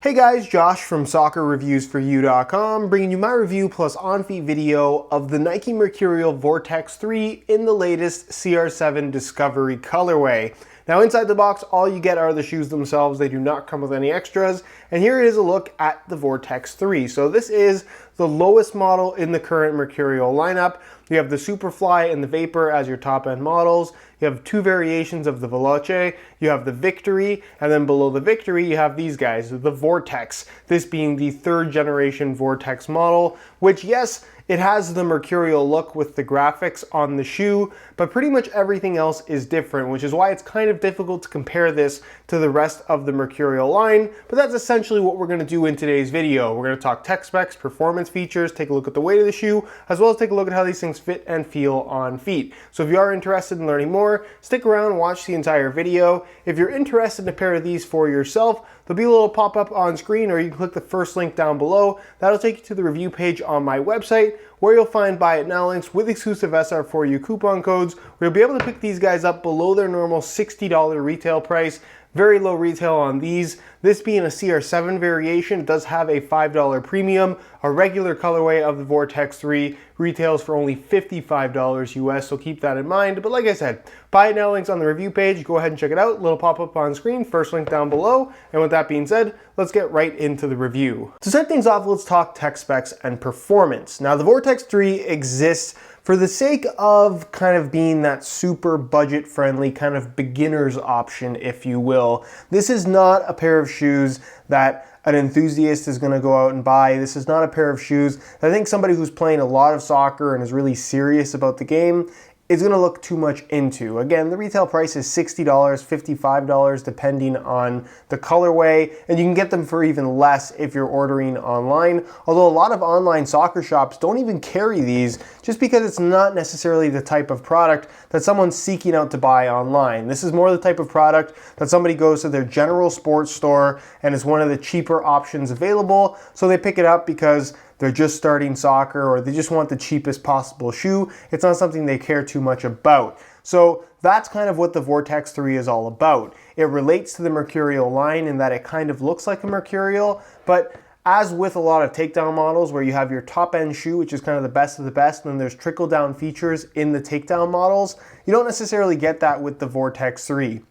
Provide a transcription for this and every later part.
Hey guys, Josh from soccerreviewsforyou.com bringing you my review plus on-feet video of the Nike Mercurial Vortex 3 in the latest CR7 Discovery colorway. Now inside the box, all you get are the shoes themselves. They do not come with any extras. And here is a look at the Vortex 3. So this is the lowest model in the current Mercurial lineup. You have the Superfly and the Vapor as your top end models. You have two variations of the Veloce. You have the Victory, and then below the Victory you have these guys, the Vortex. This being the third generation Vortex model, which yes, it has the Mercurial look with the graphics on the shoe, but pretty much everything else is different, which is why it's kind of difficult to compare this to the rest of the Mercurial line, but that's essentially what we're going to do in today's video. We're going to talk tech specs, performance features, take a look at the weight of the shoe, as well as take a look at how these things fit and feel on feet. So if you are interested in learning more, stick around and watch the entire video. If you're interested in a pair of these for yourself, there'll be a little pop-up on screen, or you can click the first link down below. That'll take you to the review page on my website, where you'll find buy it now links with exclusive SR4U coupon codes, where you'll be able to pick these guys up below their normal $60 retail price. Very low retail on these. This being a CR7 variation, it does have a $5 premium. A regular colorway of the Vortex 3 retails for only $55 US, so keep that in mind. But like I said, buy it now links on the review page. Go ahead and check it out. Little pop-up on screen, first link down below. And with that being said, let's get right into the review. To start things off, let's talk tech specs and performance. Now the Vortex 3 exists for the sake of kind of being that super budget friendly kind of beginner's option, if you will. This is not a pair of shoes that an enthusiast is going to go out and buy. This is not a pair of shoes that I think somebody who's playing a lot of soccer and is really serious about the game is going to look too much into. Again, the retail price is $60, $55 depending on the colorway, and you can get them for even less if you're ordering online. Although a lot of online soccer shops don't even carry these just because it's not necessarily the type of product that someone's seeking out to buy online. This is more the type of product that somebody goes to their general sports store and is one of the cheaper options available, so they pick it up because they're just starting soccer or they just want the cheapest possible shoe. It's not something they care too much about. So that's kind of what the Vortex 3 is all about. It relates to the Mercurial line in that it kind of looks like a Mercurial, but as with a lot of takedown models where you have your top end shoe, which is kind of the best of the best, and then there's trickle down features in the takedown models, you don't necessarily get that with the Vortex 3.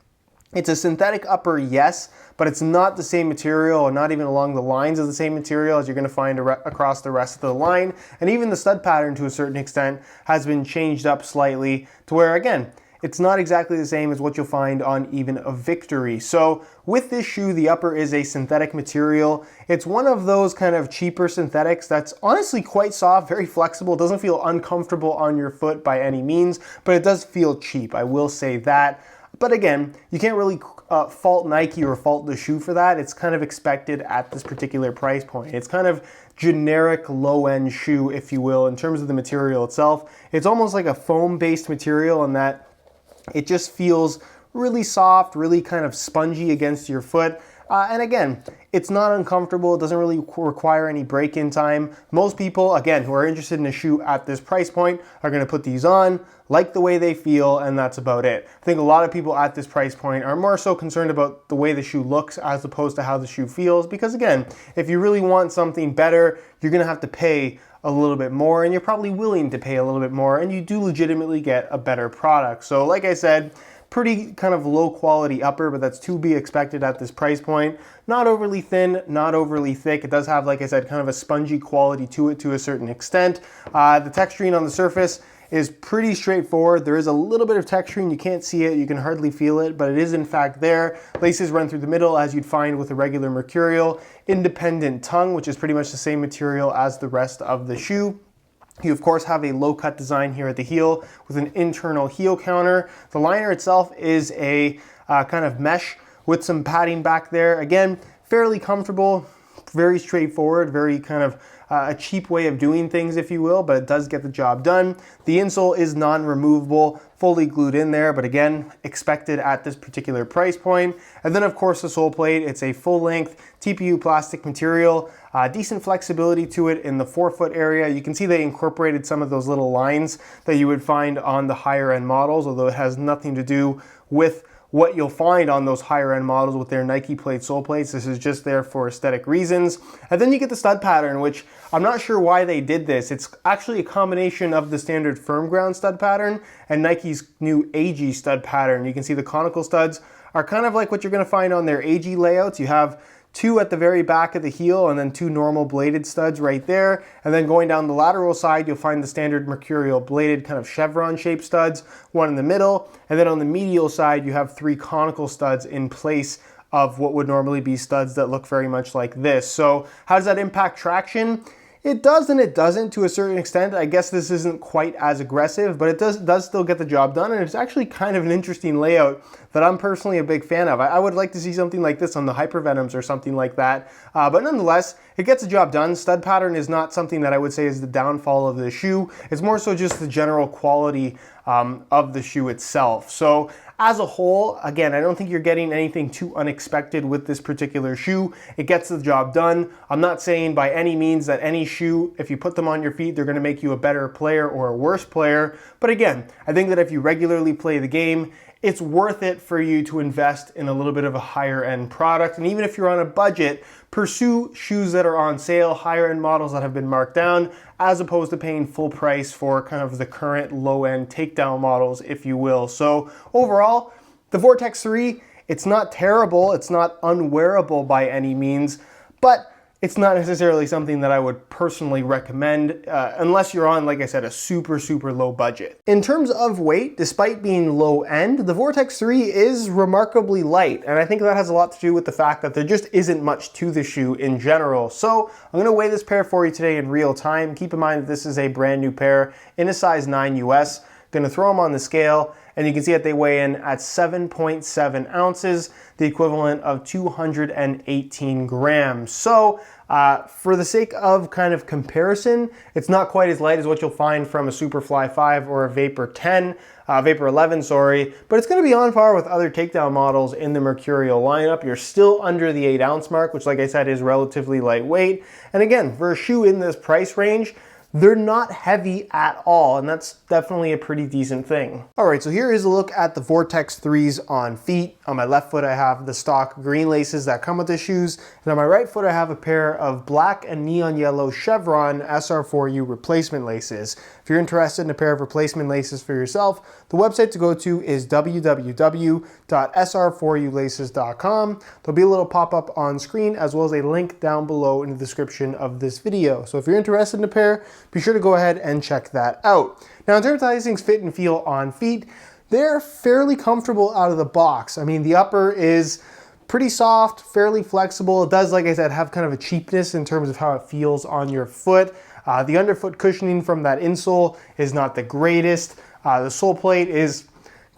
It's a synthetic upper, yes, but it's not the same material or not even along the lines of the same material as you're going to find across the rest of the line. And even the stud pattern to a certain extent has been changed up slightly to where, again, it's not exactly the same as what you'll find on even a Victory. So with this shoe, the upper is a synthetic material. It's one of those kind of cheaper synthetics that's honestly quite soft, very flexible, doesn't feel uncomfortable on your foot by any means, but it does feel cheap, I will say that. But again, you can't really fault Nike or fault the shoe for that. It's kind of expected at this particular price point. It's kind of generic low-end shoe, if you will, in terms of the material itself. It's almost like a foam-based material in that it just feels really soft, really kind of spongy against your foot. And again, it's not uncomfortable. It doesn't really require any break-in time. Most people, again, who are interested in a shoe at this price point are going to put these on, like the way they feel, and that's about it. I think a lot of people at this price point are more so concerned about the way the shoe looks as opposed to how the shoe feels, because again, if you really want something better, you're going to have to pay a little bit more, and you're probably willing to pay a little bit more, and you do legitimately get a better product. So like I said, pretty kind of low quality upper, but that's to be expected at this price point. Not overly thin, not overly thick. It does have, like I said, kind of a spongy quality to it to a certain extent. The texturing on the surface is pretty straightforward. There is a little bit of texturing. You can't see it, you can hardly feel it, but it is in fact there. Laces run through the middle as you'd find with a regular Mercurial. Independent tongue, which is pretty much the same material as the rest of the shoe. You of course have a low cut design here at the heel with an internal heel counter. The liner itself is a kind of mesh with some padding back there. Again, fairly comfortable, very straightforward, very kind of a cheap way of doing things, if you will, but it does get the job done. The insole is non-removable, fully glued in there, but again, expected at this particular price point. And then of course the sole plate, it's a full-length TPU plastic material, decent flexibility to it in the forefoot area. You can see they incorporated some of those little lines that you would find on the higher end models, although it has nothing to do with what you'll find on those higher end models with their Nike plate sole plates. This is just there for aesthetic reasons. And then you get the stud pattern, which I'm not sure why they did this. It's actually a combination of the standard firm ground stud pattern and Nike's new AG stud pattern. You can see the conical studs are kind of like what you're going to find on their AG layouts. You have two at the very back of the heel and then two normal bladed studs right there. And then going down the lateral side, you'll find the standard Mercurial bladed kind of chevron shaped studs, one in the middle. And then on the medial side, you have three conical studs in place of what would normally be studs that look very much like this. So how does that impact traction? It does and it doesn't to a certain extent. I guess this isn't quite as aggressive, but it does still get the job done, and it's actually kind of an interesting layout that I'm personally a big fan of. I would like to see something like this on the Hypervenoms or something like that, but nonetheless, it gets the job done. Stud pattern is not something that I would say is the downfall of the shoe. It's more so just the general quality of the shoe itself. So as a whole, again, I don't think you're getting anything too unexpected with this particular shoe. It gets the job done. I'm not saying by any means that any shoe, if you put them on your feet, they're going to make you a better player or a worse player. But again, I think that if you regularly play the game, it's worth it for you to invest in a little bit of a higher end product. And even if you're on a budget, pursue shoes that are on sale, higher end models that have been marked down, as opposed to paying full price for kind of the current low end takedown models, if you will. So overall, the Vortex 3, it's not terrible, it's not unwearable by any means, but it's not necessarily something that I would personally recommend unless you're on, like I said, a super low budget. In terms of weight, despite being low end, the Vortex 3 is remarkably light, and I think that has a lot to do with the fact that there just isn't much to the shoe in general. So I'm going to weigh this pair for you today in real time. Keep in mind that this is a brand new pair in a size 9 US. Going to throw them on the scale, and you can see that they weigh in at 7.7 ounces, the equivalent of 218 grams. So for the sake of kind of comparison, it's not quite as light as what you'll find from a Superfly 5 or a Vapor 11, sorry, but it's going to be on par with other takedown models in the Mercurial lineup. You're still under the 8 ounce mark, which, like I said, is relatively lightweight. And again, for a shoe in this price range, they're not heavy at all, and that's definitely a pretty decent thing. All right, so here is a look at the Vortex 3s on feet. On my left foot, I have the stock green laces that come with the shoes, and on my right foot, I have a pair of black and neon yellow chevron SR4U replacement laces. If you're interested in a pair of replacement laces for yourself, the website to go to is www.sr4ulaces.com. There'll be a little pop-up on screen as well as a link down below in the description of this video. So if you're interested in a pair, be sure to go ahead and check that out. Now, in terms of how these things fit and feel on feet, they're fairly comfortable out of the box. I mean, the upper is pretty soft, fairly flexible. It does, like I said, have kind of a cheapness in terms of how it feels on your foot. The underfoot cushioning from that insole is not the greatest. The sole plate is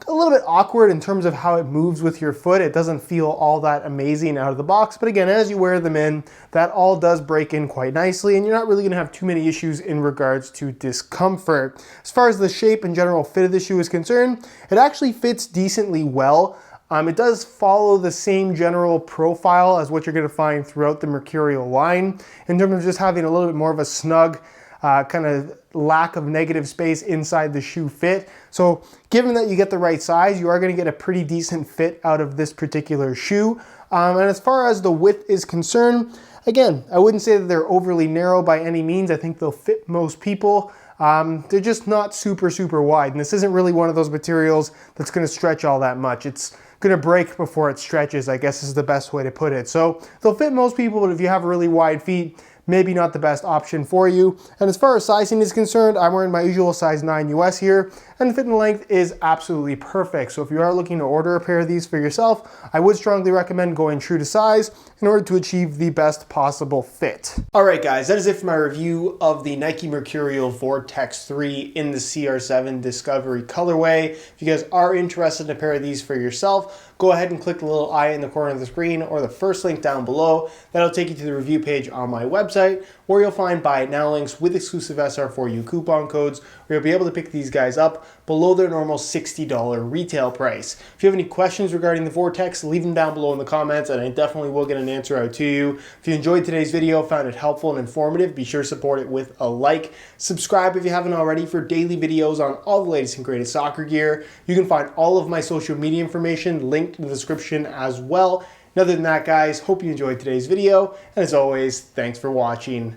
a little bit awkward in terms of how it moves with your foot. It doesn't feel all that amazing out of the box, but again, as you wear them in, that all does break in quite nicely, and you're not really going to have too many issues in regards to discomfort. As far as the shape and general fit of the shoe is concerned, it actually fits decently well. It does follow the same general profile as what you're going to find throughout the Mercurial line in terms of just having a little bit more of a snug kind of lack of negative space inside the shoe fit. So given that you get the right size, you are going to get a pretty decent fit out of this particular shoe. And as far as the width is concerned, again, I wouldn't say that they're overly narrow by any means. I think they'll fit most people. They're just not super wide. And this isn't really one of those materials that's going to stretch all that much. It's going to break before it stretches, I guess is the best way to put it. So they'll fit most people, but if you have really wide feet, maybe not the best option for you. And as far as sizing is concerned, I'm wearing my usual size 9 US here, and the fit and length is absolutely perfect. So if you are looking to order a pair of these for yourself, I would strongly recommend going true to size in order to achieve the best possible fit. All right, guys, that is it for my review of the Nike Mercurial Vortex 3 in the CR7 Discovery colorway. If you guys are interested in a pair of these for yourself, go ahead and click the little eye in the corner of the screen or the first link down below. That'll take you to the review page on my website. website, where you'll find buy it now links with exclusive SR4U coupon codes, where you'll be able to pick these guys up below their normal $60 retail price. If you have any questions regarding the Vortex, leave them down below in the comments, and I definitely will get an answer out to you. If you enjoyed today's video, found it helpful and informative, be sure to support it with a like. Subscribe if you haven't already for daily videos on all the latest and greatest soccer gear. You can find all of my social media information linked in the description as well. And other than that, guys, hope you enjoyed today's video, and as always, thanks for watching.